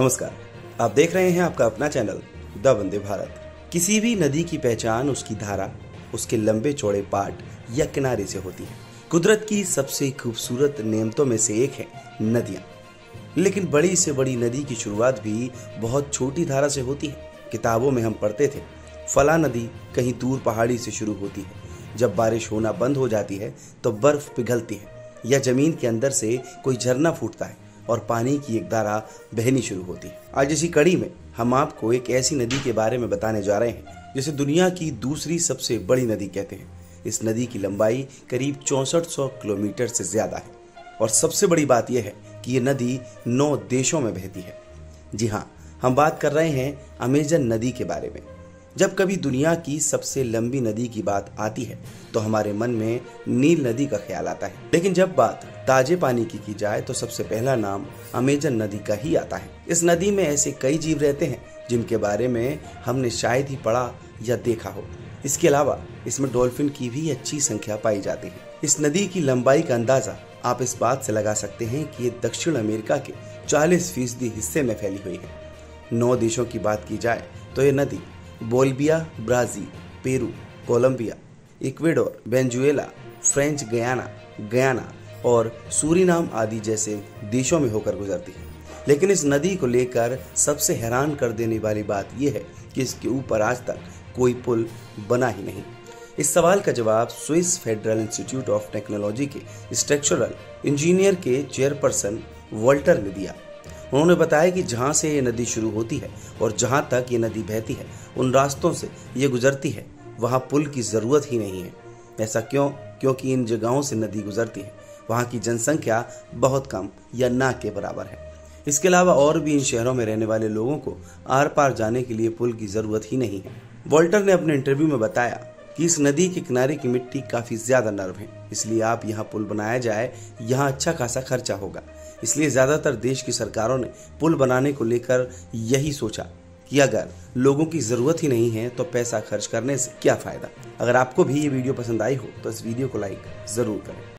नमस्कार, आप देख रहे हैं आपका अपना चैनल द वंदे भारत। किसी भी नदी की पहचान उसकी धारा, उसके लंबे चौड़े पाट या किनारे से होती है। कुदरत की सबसे खूबसूरत नेमतों में से एक है नदियाँ। लेकिन बड़ी से बड़ी नदी की शुरुआत भी बहुत छोटी धारा से होती है। किताबों में हम पढ़ते थे, फला नदी कहीं दूर पहाड़ी से शुरू होती है। जब बारिश होना बंद हो जाती है तो बर्फ पिघलती है या जमीन के अंदर से कोई झरना फूटता है और पानी की एक धारा बहनी शुरू होती है। आज इसी कड़ी में हम आपको एक ऐसी नदी के बारे में बताने जा रहे हैं जिसे दुनिया की दूसरी सबसे बड़ी नदी कहते हैं। इस नदी की लंबाई करीब 6400 किलोमीटर से ज्यादा है और सबसे बड़ी बात यह है कि ये नदी 9 देशों में बहती है। जी हाँ, हम बात कर रहे हैं अमेजन नदी के बारे में। जब कभी दुनिया की सबसे लंबी नदी की बात आती है तो हमारे मन में नील नदी का ख्याल आता है, लेकिन जब बात ताजे पानी की जाए तो सबसे पहला नाम अमेजन नदी का ही आता है। इस नदी में ऐसे कई जीव रहते हैं जिनके बारे में हमने शायद ही पढ़ा या देखा हो। इसके अलावा इसमें डॉल्फिन की भी अच्छी संख्या पाई जाती है। इस नदी की लंबाई का अंदाजा आप इस बात से लगा सकते हैं कि ये दक्षिण अमेरिका के 40% हिस्से में फैली हुई है। 9 देशों की बात की जाए तो ये नदी Bolivia, Brazil, Peru, Colombia, Ecuador, Venezuela, French Guiana और सूरीनाम आदि जैसे देशों में होकर गुजरती है। लेकिन इस नदी को लेकर सबसे हैरान कर देने वाली बात यह है कि इसके ऊपर आज तक कोई पुल बना ही नहीं। इस सवाल का जवाब Swiss federal institute of technology के स्ट्रक्चरल इंजीनियर के चेयरपर्सन वॉल्टर ने दिया। उन्होंने बताया कि जहां से ये नदी शुरू होती है और जहां तक ये नदी बहती है, उन रास्तों से ये गुजरती है, वहां पुल की जरूरत ही नहीं है। ऐसा क्यों? क्योंकि इन जगहों से नदी गुजरती है वहां की जनसंख्या बहुत कम या ना के बराबर है। इसके अलावा और भी इन शहरों में रहने वाले लोगों को आर पार जाने के लिए पुल की जरूरत ही नहीं है। वॉल्टर ने अपने इंटरव्यू में बताया कि इस नदी के किनारे की मिट्टी काफी ज्यादा नरम है, इसलिए आप यहाँ पुल बनाया जाए यहाँ अच्छा खासा खर्चा होगा। इसलिए ज्यादातर देश की सरकारों ने पुल बनाने को लेकर यही सोचा कि अगर लोगों की जरूरत ही नहीं है तो पैसा खर्च करने से क्या फायदा। अगर आपको भी ये वीडियो पसंद आई हो तो इस वीडियो को लाइक जरूर करें।